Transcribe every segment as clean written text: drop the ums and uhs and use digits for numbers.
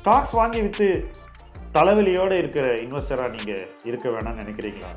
Stocks வாங்கி விற்று தலைவலியோடு இருக்கிற இன்வெஸ்டராக நீங்கள் இருக்க வேணாம்னு நினைக்கிறீங்களா?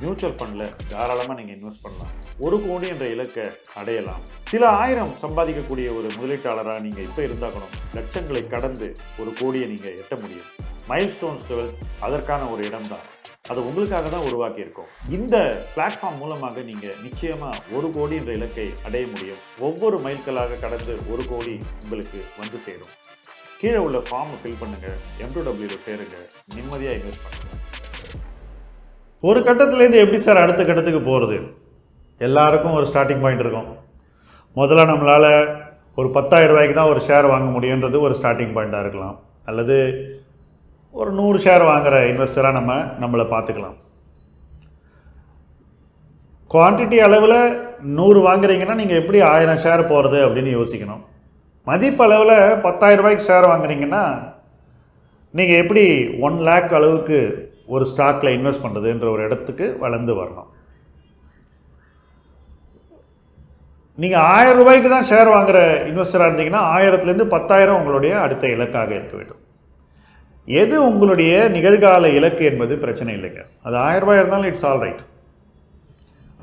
மியூச்சுவல் ஃபண்டில் தாராளமாக நீங்கள் இன்வெஸ்ட் பண்ணலாம். 1 கோடி என்ற இலக்கை அடையலாம். சில ஆயிரம் சம்பாதிக்கக்கூடிய ஒரு முதலீட்டாளராக நீங்கள் இப்போ இருந்தாக்கணும். லட்சங்களை கடந்து 1 கோடியை நீங்கள் எட்ட முடியும். மைல்ஸ்டோன்ஸ் 12 அதற்கான ஒரு இடம் தான். அது உங்களுக்காக தான் உருவாக்கி இருக்கோம். இந்த பிளாட்ஃபார்ம் மூலமாக நீங்கள் நிச்சயமாக 1 கோடி என்ற இலக்கை அடைய முடியும். ஒவ்வொரு மைல்களாக கடந்து 1 கோடி உங்களுக்கு வந்து சேரும். கீழே உள்ள ஃபார்மை ஃபில் பண்ணுங்க, M2Wல சேருங்க, நிம்மதியாக இன்வெஸ்ட் பண்ணுங்க. ஒரு கட்டத்துலேருந்து எப்படி சார் அடுத்த கட்டத்துக்கு போகிறது? எல்லாருக்கும் ஒரு ஸ்டார்டிங் பாயிண்ட் இருக்கும். முதல்ல நம்மளால் ஒரு 10,000 ரூபாய்க்கு தான் ஒரு ஷேர் வாங்க முடியுன்றது ஒரு ஸ்டார்டிங் பாயிண்ட்டாக இருக்கலாம். அல்லது ஒரு 100 ஷேர் வாங்குகிற இன்வெஸ்டராக நம்மளை பார்த்துக்கலாம். குவான்டிட்டி அளவில் 100 வாங்குறீங்கன்னா நீங்கள் எப்படி 1000 ஷேர் போகிறது அப்படின்னு யோசிக்கணும். மதிப்பளவில் 10,000 ரூபாய்க்கு ஷேர் வாங்குறீங்கன்னா நீங்கள் எப்படி 1 லேக் அளவுக்கு ஒரு ஸ்டாக்கில் இன்வெஸ்ட் பண்ணுறதுன்ற ஒரு இடத்துக்கு வளர்ந்து வரணும். நீங்கள் 1000 ரூபாய்க்கு தான் ஷேர் வாங்குகிற இன்வெஸ்டராக இருந்தீங்கன்னா 1000லேருந்து 10,000 உங்களுடைய அடுத்த இலக்காக இருக்க வேண்டும். எது உங்களுடைய நிகழ்கால இலக்கு என்பது பிரச்சனை இல்லைங்க. அது 1000 ரூபாய் இருந்தாலும் இட்ஸ் ஆல் ரைட்.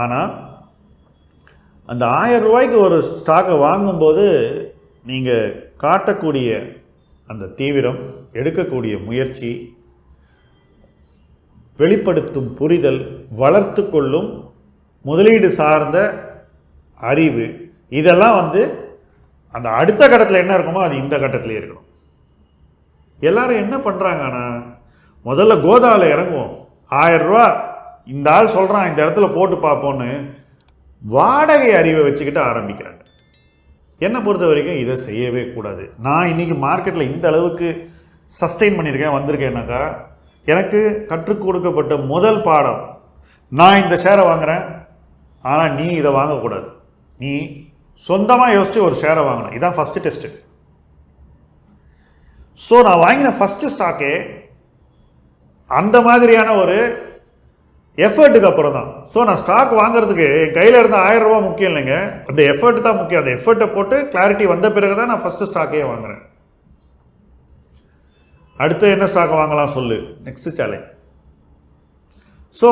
ஆனால் அந்த 1000 ரூபாய்க்கு ஒரு ஸ்டாக்கை வாங்கும்போது நீங்கள் காட்டக்கூடிய அந்த தீவிரம், எடுக்கக்கூடிய முயற்சி, வெளிப்படுத்தும் புரிதல், வளர்த்து கொள்ளும் முதலீடு சார்ந்த அறிவு, இதெல்லாம் அந்த அடுத்த கட்டத்தில் என்ன இருக்குமோ அது இந்த கட்டத்திலே இருக்கணும். எல்லாரும் என்ன பண்ணுறாங்கன்னா, முதல்ல கோதாவில் இறங்குவோம், 1000 ரூபா இந்த ஆள் சொல்கிறான் இந்த இடத்துல போட்டு பார்ப்போன்னு வாடகை அறிவை வச்சுக்கிட்டு ஆரம்பிக்கிறாங்க. என்னை பொறுத்த வரைக்கும் இதை செய்யவே கூடாது. நான் இன்றைக்கி மார்க்கெட்டில் இந்த அளவுக்கு சஸ்டெயின் பண்ணியிருக்கேன், வந்திருக்கேன்னாக்கா எனக்கு கற்றுக் கொடுக்கப்பட்ட முதல் பாடம், நான் இந்த ஷேரை வாங்குகிறேன், ஆனால் நீ இதை வாங்கக்கூடாது, நீ சொந்தமாக யோசித்து ஒரு ஷேரை வாங்கணும். இதான் ஃபஸ்ட்டு டெஸ்ட்டு. ஸோ நான் வாங்கின ஃபஸ்ட்டு ஸ்டாக்கே அந்த மாதிரியான ஒரு எஃபர்ட்டுக்கு அப்புறம் தான். ஸோ நான் ஸ்டாக் வாங்குறதுக்கு என் கையில் இருந்த 1000 ரூபா முக்கியம் இல்லைங்க, அந்த எஃபர்ட் தான் முக்கியம். அந்த எஃபர்ட்டை போட்டு கிளாரிட்டி வந்த பிறகு தான் நான் ஃபஸ்ட்டு ஸ்டாக்கே வாங்குறேன். அடுத்து என்ன ஸ்டாக் வாங்கலாம் சொல்லு, நெக்ஸ்ட் சேலஞ்ச். ஸோ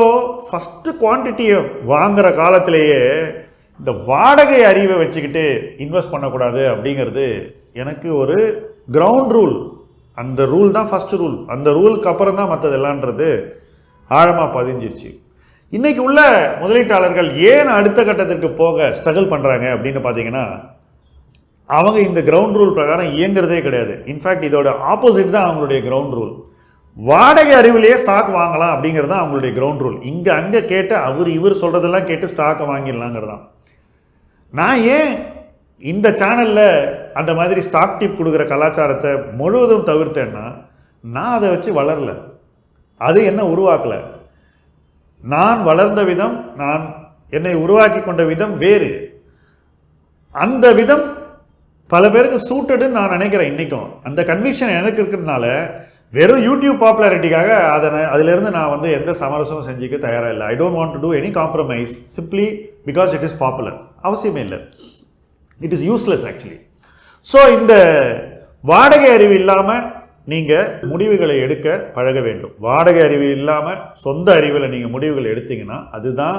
ஃபஸ்ட்டு குவான்டிட்டியை வாங்குகிற காலத்திலேயே இந்த வாடகை அறிவை வச்சுக்கிட்டு இன்வெஸ்ட் பண்ணக்கூடாது அப்படிங்கிறது எனக்கு ஒரு கிரவுண்ட் ரூல். அந்த ரூல் தான் ஃபஸ்ட்டு ரூல். அந்த ரூலுக்கு அப்புறம் தான் மற்றது எல்லான்றது ஆழமாக பதிஞ்சிருச்சு. இன்றைக்கி உள்ள முதலீட்டாளர்கள் ஏன் அடுத்த கட்டத்திற்கு போக ஸ்ட்ரகிள் பண்ணுறாங்க அப்படின்னு பார்த்தீங்கன்னா, அவங்க இந்த கிரவுண்ட் ரூல் பிரகாரம் இயங்குறதே கிடையாது. இன்ஃபேக்ட் இதோட ஆப்போசிட் தான் அவங்களுடைய கிரவுண்ட் ரூல். வாடகை அறிவிலேயே ஸ்டாக் வாங்கலாம் அப்படிங்கிறது தான் அவங்களுடைய கிரவுண்ட் ரூல். இங்கே அங்கே கேட்டு இவர் சொல்கிறதெல்லாம் கேட்டு ஸ்டாக்கை வாங்கிடலாங்கிறது தான். நான் ஏன் இந்த சேனலில் அந்த மாதிரி ஸ்டாக் டிப் கொடுக்குற கலாச்சாரத்தை முழுவதும் தவிர்த்தேன்னா, நான் அதை வச்சு வளரல, அது என்ன உருவாக்கலை. நான் வளர்ந்த விதம், நான் என்னை உருவாக்கி கொண்ட விதம் வேறு. அந்த விதம் பல பேருக்கு சூட்டடுன்னு நான் நினைக்கிறேன். இன்றைக்கும் அந்த கன்விக்ஷன் எனக்கு இருக்கிறதுனால வெறும் யூடியூப் பாப்புலாரிட்டிக்காக அதிலிருந்து நான் எந்த சமரசமும் செஞ்சுக்க தயாராக இல்லை. I don't want to do any compromise simply because it is popular. அவசியமே இல்லை, it is useless actually. So இந்த வாடகை அறிவு இல்லாமல் நீங்கள் முடிவுகளை எடுக்க பழக வேண்டும். வாடகை அறிவு இல்லாமல் சொந்த அறிவில் நீங்கள் முடிவுகளை எடுத்தீங்கன்னா அதுதான்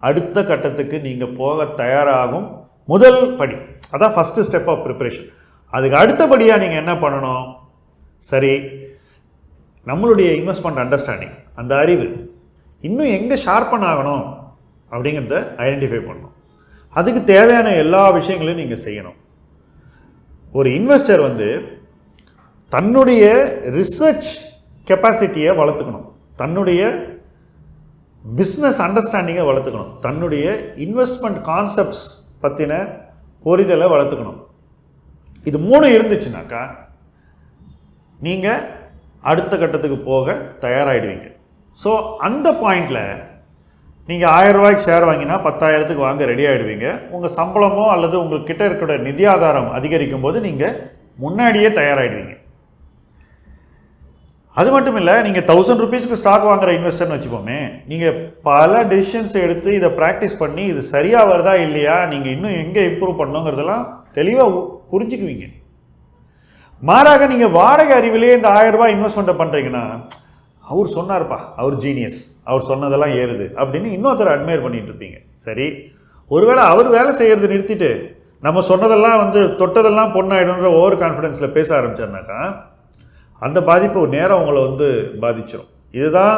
அடுத்த கட்டத்துக்கு நீங்கள் போக தயாராகும் முதல் படி. அதான் ஃபஸ்ட்டு ஸ்டெப் ஆஃப் ப்ரிப்பரேஷன். அதுக்கு அடுத்தபடியாக நீங்கள் என்ன பண்ணணும்? சரி, நம்மளுடைய இன்வெஸ்ட்மெண்ட் அண்டர்ஸ்டாண்டிங், அந்த அறிவு இன்னும் எங்கே ஷார்ப்பன் ஆகணும் அப்படிங்கிறத ஐடென்டிஃபை பண்ணணும். அதுக்கு தேவையான எல்லா விஷயங்களையும் நீங்கள் செய்யணும். ஒரு இன்வெஸ்டர் தன்னுடைய ரிசர்ச் கெப்பாசிட்டியை வளர்த்துக்கணும், தன்னுடைய பிஸ்னஸ் அண்டர்ஸ்டாண்டிங்கை வளர்த்துக்கணும், தன்னுடைய இன்வெஸ்ட்மெண்ட் கான்செப்ட்ஸ் பற்றின புரிதலை வளர்த்துக்கணும். இது 3 இருந்துச்சுனாக்கா நீங்கள் அடுத்த கட்டத்துக்கு போக தயாராகிடுவீங்க. ஸோ அந்த பாயிண்டில் நீங்கள் 1000 ரூபாய்க்கு ஷேர் வாங்கினா 10,000க்கு வாங்க ரெடி ஆகிடுவீங்க. உங்கள் சம்பளமோ அல்லது உங்கள்கிட்ட இருக்கிற நிதி ஆதாரம் அதிகரிக்கும் போது நீங்கள் முன்னாடியே தயாராகிடுவீங்க. அது மட்டும் இல்லை, நீங்கள் 1000 ரூபீஸ்க்கு ஸ்டாக் வாங்குற இன்வெஸ்டர்னு வச்சுப்போமே, நீங்கள் பல டெசிஷன்ஸ் எடுத்து இதை ப்ராக்டிஸ் பண்ணி இது சரியாக வருதா இல்லையா, நீங்கள் இன்னும் எங்கே இம்ப்ரூவ் பண்ணணுங்கிறதெல்லாம் தெளிவாக புரிஞ்சுக்குவீங்க. மாறாக நீங்கள் வாடகை அறிவிலேயே இந்த 1000 ரூபாய் இன்வெஸ்ட்மெண்ட் பண்ணுறீங்கன்னா, அவர் சொன்னார்ப்பா, அவர் ஜீனியஸ், அவர் சொன்னதெல்லாம் ஏறுது அப்படின்னு இன்னொருத்தர் அட்மையர் பண்ணிட்டு இருப்பீங்க. சரி, ஒருவேளை அவர் வேலை செய்யறது நிறுத்திட்டு நம்ம சொன்னதெல்லாம் தொட்டதெல்லாம் பொண்ணாயிடும்ன்ற ஓவர் கான்ஃபிடென்ஸில் பேச ஆரம்பிச்சாருனாக்கா அந்த பாதிப்பு ஒரு நேரம் உங்களை பாதிச்சிடும். இதுதான்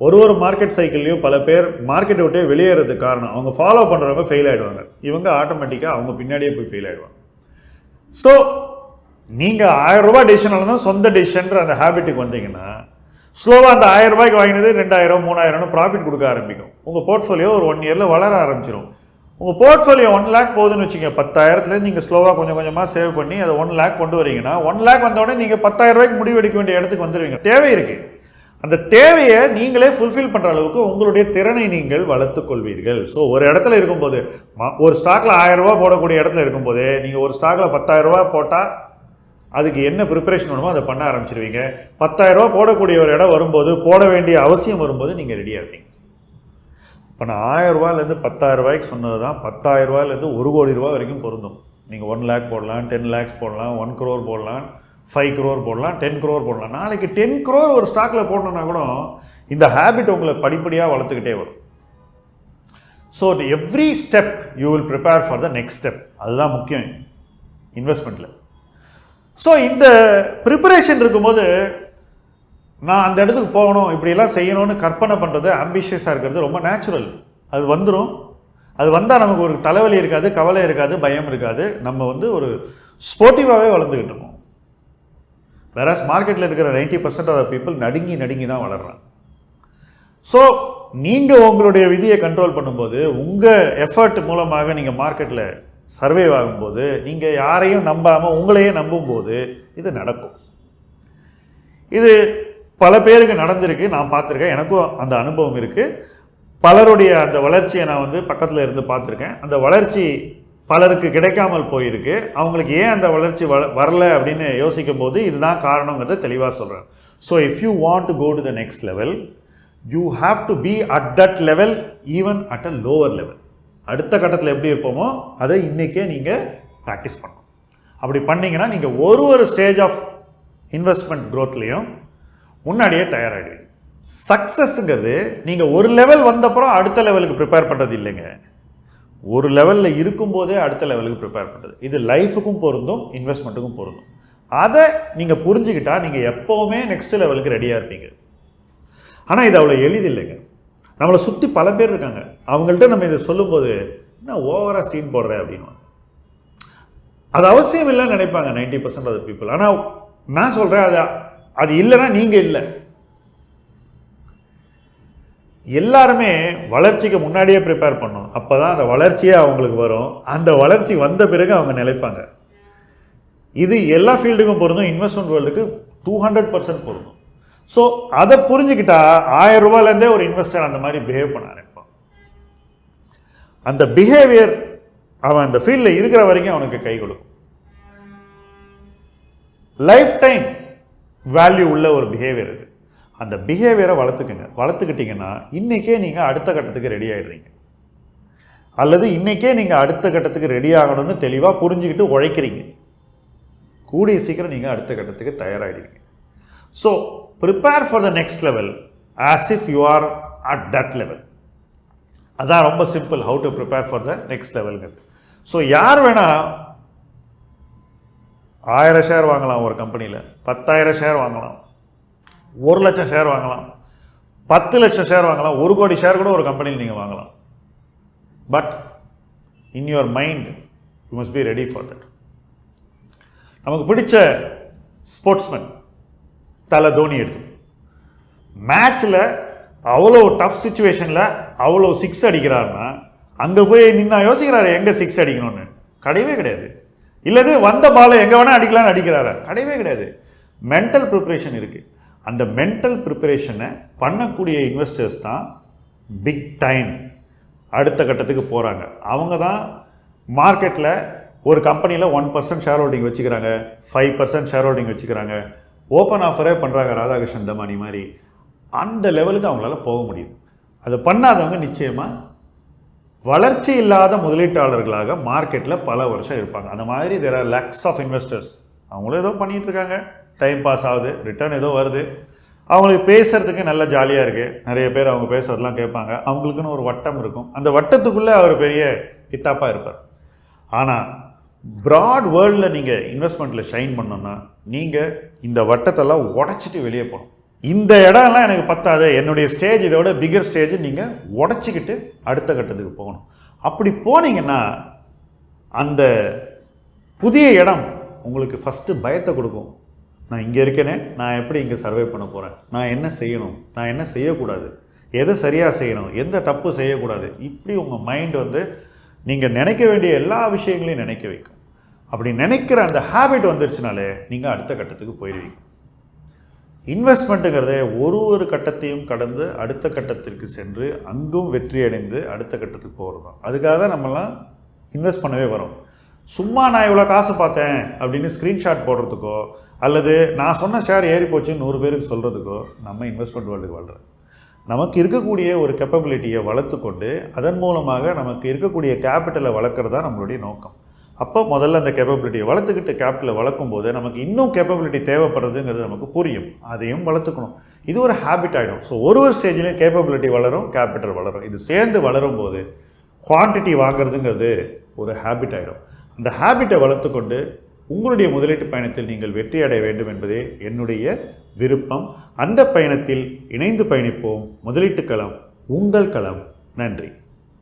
ஒரு மார்க்கெட் சைக்கிள்லையும் பல பேர் மார்க்கெட்டை விட்டே வெளியேறதுக்கு காரணம். அவங்க ஃபாலோ பண்ணுறவங்க ஃபெயில் ஆகிடுவாங்க, இவங்க ஆட்டோமேட்டிக்காக அவங்க பின்னாடியே போய் ஃபெயில் ஆகிடுவாங்க. ஸோ நீங்கள் 1000 ரூபாய் டெசிஷனால தான் சொந்த டெசிஷன்ற அந்த ஹேபிட்டுக்கு வந்தீங்கன்னா, ஸ்லோவாக அந்த 1000 ரூபாய்க்கு வாங்கினது 2000 3000 ப்ராஃபிட் கொடுக்க ஆரம்பிக்கும். உங்கள் போர்ட்ஃபோலியோ ஒரு 1 இயரில் வளர ஆரம்பிச்சிடும். உங்கள் போர்ட்ஃபோலியோ 1 லேக் போகுதுன்னு வச்சுங்க, 10,000லேருந்து நீங்கள் ஸ்லோவாக கொஞ்சம் கொஞ்சமாக சேவ் பண்ணி அதை 1 லேக் கொண்டு வரீங்கன்னா, 1 லேக் வந்தோடனே நீங்கள் 10,000 ரூபாய்க்கு முடிவு எடுக்க வேண்டிய இடத்துக்கு வந்துடுவீங்க. தேவை இருக்குது, அந்த தேவையை நீங்களே ஃபுல்ஃபில் பண்ணுற அளவுக்கு உங்களுடைய திறனை நீங்கள் வளர்த்துக் கொள்வீர்கள். ஸோ ஒரு இடத்துல இருக்கும்போது, ஒரு ஸ்டாக்கில் 1000 ரூபா போடக்கூடிய இடத்துல இருக்கும்போது நீங்கள் ஒரு ஸ்டாக்கில் 10,000 ரூபா போட்டால் அதுக்கு என்ன ப்ரிப்பரேஷன் வேணுமோ அதை பண்ண ஆரம்பிச்சிருவீங்க. 10,000 ரூபா போடக்கூடிய ஒரு இடம் வரும்போது, போட வேண்டிய அவசியம் வரும்போது நீங்கள் ரெடியாக இருப்பீங்க. இப்போ நான் 1000 ரூபாயிலேருந்து 10,000 ரூபாய்க்கு சொன்னது தான் 10,000 ரூபாயிலேருந்து 1 கோடி ரூபா வரைக்கும் பொருந்தும். நீங்கள் 1 லேக் போடலாம், 10 லேக்ஸ் போடலாம், 1 crore போடலாம், 5 crore போடலாம், 10 crore போடலாம். நாளைக்கு 10 crore ஒரு ஸ்டாக்கில் போடணுன்னா கூட இந்த ஹேபிட் உங்களை படிப்படியாக வளர்த்துக்கிட்டே வரும். So every step you will prepare for the next step. அதுதான் முக்கியம் இன்வெஸ்ட்மெண்ட்டில். ஸோ இந்த ப்ரிப்பரேஷன் இருக்கும்போது நான் அந்த இடத்துக்கு போகணும், இப்படியெல்லாம் செய்யணும்னு கற்பனை பண்ணுறது, ஆம்பிஷியஸாக இருக்கிறது ரொம்ப நேச்சுரல். அது வந்துடும். அது வந்தால் நமக்கு ஒரு தலைவலி இருக்காது, கவலை இருக்காது, பயம் இருக்காது. நம்ம ஒரு ஸ்போர்ட்டிவாகவே வளர்ந்துக்கிட்டு இருக்கோம். வேறாஸ் மார்க்கெட்டில் இருக்கிற 90% ஆஃப் பீப்புள் நடுங்கி தான் வளர்றாங்க. ஸோ நீங்கள் உங்களுடைய விதியை கண்ட்ரோல் பண்ணும்போது, உங்கள் எஃபர்ட் மூலமாக நீங்கள் மார்க்கெட்டில் சர்வைவ் ஆகும்போது, நீங்கள் யாரையும் நம்பாமல் உங்களையே நம்பும்போது இது நடக்கும். இது பல பேருக்கு நடந்திருக்கு, நான் பார்த்துருக்கேன், எனக்கும் அந்த அனுபவம் இருக்குது. பலருடைய அந்த வளர்ச்சியை நான் பக்கத்தில் இருந்து பார்த்துருக்கேன். அந்த வளர்ச்சி பலருக்கு கிடைக்காமல் போயிருக்கு. அவங்களுக்கு ஏன் அந்த வளர்ச்சி வரல அப்படின்னு யோசிக்கும் போது இதுதான் காரணங்கிறத தெளிவாக சொல்கிறேன். So if you want to go to the next level, you have to be at that level, even at a lower level. அடுத்த கட்டத்தில் எப்படி இருப்போமோ அதை இன்றைக்கே நீங்கள் ப்ராக்டிஸ் பண்ணணும். அப்படி பண்ணிங்கன்னா நீங்கள் ஒரு ஸ்டேஜ் ஆஃப் இன்வெஸ்ட்மெண்ட் க்ரோத்லேயும் முன்னாடியே தயாராகிடுவீங்க. சக்ஸஸ்ங்கிறது நீங்கள் ஒரு லெவல் வந்தப்புறம் அடுத்த லெவலுக்கு ப்ரிப்பேர் பண்ணுறது இல்லைங்க. ஒரு லெவலில் இருக்கும்போதே அடுத்த லெவலுக்கு ப்ரிப்பேர் பண்ணுறது. இது லைஃபுக்கும் பொருந்தும், இன்வெஸ்ட்மெண்ட்டுக்கும் பொருந்தும். அதை நீங்கள் புரிஞ்சுக்கிட்டா நீங்கள் எப்போவுமே நெக்ஸ்ட் லெவலுக்கு ரெடியாக இருப்பீங்க. ஆனால் இது அவ்வளோ எளிதில்லைங்க. நம்மளை சுற்றி பல பேர் இருக்காங்க, அவங்கள்ட்ட நம்ம இதை சொல்லும்போது என்ன ஓவராக சீன் போடுற அப்படின்னு, அது அவசியம் இல்லைன்னு நினைப்பாங்க 90% ஆஃப் பீப்புள். ஆனால் நான் சொல்கிறேன், அது இல்லைன்னா நீங்கள் இல்லை. எல்லாருமே வளர்ச்சிக்கு முன்னாடியே ப்ரிப்பேர் பண்ணணும். அப்போ தான் அந்த வளர்ச்சியே அவங்களுக்கு வரும். அந்த வளர்ச்சி வந்த பிறகு அவங்க நிலைப்பாங்க. இது எல்லா ஃபீல்டுக்கும் பொருந்தும், இன்வெஸ்ட்மெண்ட் வேர்ல்டுக்கு 200% பொருந்தும். ஸோ அதை புரிஞ்சுக்கிட்டா 1000 ரூபாயிலேருந்தே ஒரு இன்வெஸ்டர் அந்த மாதிரி பிஹேவ் பண்ண ஆரம்பிப்பான். அந்த பிஹேவியர் அவன் அந்த ஃபீல்டில் இருக்கிற வரைக்கும் அவனுக்கு கை கொடுக்கும். லைஃப் டைம் வேல்யூ உள்ள ஒரு பிஹேவியர் இது. அந்த பிஹேவியரை வளர்த்துக்கிட்டீங்கன்னா இன்றைக்கே நீங்கள் அடுத்த கட்டத்துக்கு ரெடி ஆகிடுறீங்க. அல்லது இன்றைக்கே நீங்கள் அடுத்த கட்டத்துக்கு ரெடி ஆகணும்னு தெளிவாக புரிஞ்சுக்கிட்டு உழைக்கிறீங்க. கூடிய சீக்கிரம் நீங்கள் அடுத்த கட்டத்துக்கு தயாராகிடுவீங்க. So prepare for the next level as if you are at that level. அதான் ரொம்ப simple, how to prepare for the next லெவல்ங்கிறது. ஸோ யார் வேணால் 1000 ஷேர் வாங்கலாம், ஒரு கம்பெனியில் 10,000 ஷேர் வாங்கலாம், 1 லட்சம் ஷேர் வாங்கலாம், 10 லட்சம் ஷேர் வாங்கலாம், 1 கோடி ஷேர் கூட ஒரு கம்பெனியில் நீங்கள் வாங்கலாம். But in your mind you must be ready for that. நமக்கு பிடிச்ச ஸ்போர்ட்ஸ்மேன் தலை தோனி எடுத்து மேட்ச்சில் அவ்வளோ டஃப் சுச்சுவேஷனில் அவ்வளோ 6 அடிக்கிறாருன்னா அங்கே போய் நின்னா யோசிக்கிறாரு எங்கே 6 அடிக்கணும்னு? கிடையவே கிடையாது. இல்லது வந்த பாலை எங்கே வேணால் அடிக்கலான்னு அடிக்கிறாரா? கிடையவே கிடையாது. மென்டல் ப்ரிப்பரேஷன் இருக்குது. அந்த மென்டல் ப்ரிப்பரேஷனை பண்ணக்கூடிய இன்வெஸ்டர்ஸ் தான் பிக் டைம் அடுத்த கட்டத்துக்கு போகிறாங்க. அவங்க தான் மார்க்கெட்டில் ஒரு கம்பெனியில் 1% ஷேர் ஹோல்டிங் வச்சுக்கிறாங்க, 5% ஷேர் ஹோல்டிங் வச்சுக்கிறாங்க, ஓப்பன் ஆஃபரே பண்ணுறாங்க ராதாகிருஷ்ணன் தமானி மாதிரி. அந்த லெவலுக்கு அவங்களால போக முடியுது. அதை பண்ணாதவங்க நிச்சயமாக வளர்ச்சி இல்லாத முதலீட்டாளர்களாக மார்க்கெட்டில் பல வருஷம் இருப்பாங்க. அந்த மாதிரி there are lakhs of investors அவங்களும் ஏதோ பண்ணிகிட்டு இருக்காங்க, டைம் பாஸ் ஆகுது, ரிட்டர்ன் ஏதோ வருது, அவங்களுக்கு பேசுகிறதுக்கு நல்ல ஜாலியாக இருக்குது, நிறைய பேர் அவங்க பேசுறதெல்லாம் கேட்பாங்க, அவங்களுக்குன்னு ஒரு வட்டம் இருக்கும், அந்த வட்டத்துக்குள்ளே அவர் பெரிய கித்தாப்பாக இருப்பார். ஆனால் ப்ராட் வேர்ல்டில் நீங்கள் இன்வெஸ்ட்மெண்ட்டில் ஷைன் பண்ணோன்னா நீங்கள் இந்த வட்டத்தெல்லாம் உடச்சிட்டு வெளியே போகணும். இந்த இடம்லாம் எனக்கு பத்தாது, என்னுடைய ஸ்டேஜ் இதோட பிகர் ஸ்டேஜ் நீங்கள் உடச்சிக்கிட்டு அடுத்த கட்டத்துக்கு போகணும். அப்படி போனீங்கன்னா அந்த புதிய இடம் உங்களுக்கு ஃபஸ்ட்டு பயத்தை கொடுக்கும். நான் இங்கே இருக்கேனே, நான் எப்படி இங்கே சர்வை பண்ண போகிறேன், நான் என்ன செய்யணும், நான் என்ன செய்யக்கூடாது, எதை சரியாக செய்யணும், எந்த தப்பு செய்யக்கூடாது, இப்படி உங்கள் மைண்ட் நீங்கள் நினைக்க வேண்டிய எல்லா விஷயங்களையும் நினைக்க வைக்கும். அப்படி நினைக்கிற அந்த ஹேபிட் வந்துருச்சுனாலே நீங்கள் அடுத்த கட்டத்துக்கு போயிடுவீங்க. இன்வெஸ்ட்மெண்ட்டுங்கிறத ஒரு கட்டத்தையும் கடந்து அடுத்த கட்டத்திற்கு சென்று அங்கும் வெற்றி அடைந்து அடுத்த கட்டத்துக்கு போகிறது தான். அதுக்காக தான் நம்மலாம் இன்வெஸ்ட் பண்ணவே வரோம். சும்மா நான் இவ்வளோ காசு பார்த்தேன் அப்படின்னு ஸ்க்ரீன்ஷாட் போடுறதுக்கோ அல்லது நான் சொன்ன ஷேர் ஏறி போச்சுன்னு 100 பேருக்கு சொல்கிறதுக்கோ நம்ம இன்வெஸ்ட்மெண்ட் வேர்ல்டுக்கு வாழ்கிறோம். நமக்கு இருக்கக்கூடிய ஒரு கேப்பபிலிட்டியை வளர்த்து கொண்டு அதன் மூலமாக நமக்கு இருக்கக்கூடிய கேபிட்டலை வளர்க்குறது தான் நம்மளுடைய நோக்கம். அப்போ முதல்ல அந்த கேப்பபிலிட்டியை வளர்த்துக்கிட்டு கேபிட்டலை வளர்க்கும் போது நமக்கு இன்னும் கேப்பபிலிட்டி தேவைப்படுறதுங்கிறது நமக்கு புரியும், அதையும் வளர்த்துக்கணும். இது ஒரு ஹேபிட் ஆகிடும். ஸோ ஒரு ஸ்டேஜ்லேயும் கேப்பபிலிட்டி வளரும், கேபிட்டல் வளரும். இது சேர்ந்து வளரும் போது குவான்டிட்டி வாங்குறதுங்கிறது ஒரு ஹேபிட் ஆகிடும். அந்த ஹேபிட்டை வளர்த்துக்கொண்டு உங்களுடைய முதலீட்டு பயணத்தில் நீங்கள் வெற்றி அடைய வேண்டும் என்பதே என்னுடைய விருப்பம். அந்த பயணத்தில் இணைந்து பயணிப்போம். முதலீட்டு களம் உங்கள் களம். நன்றி.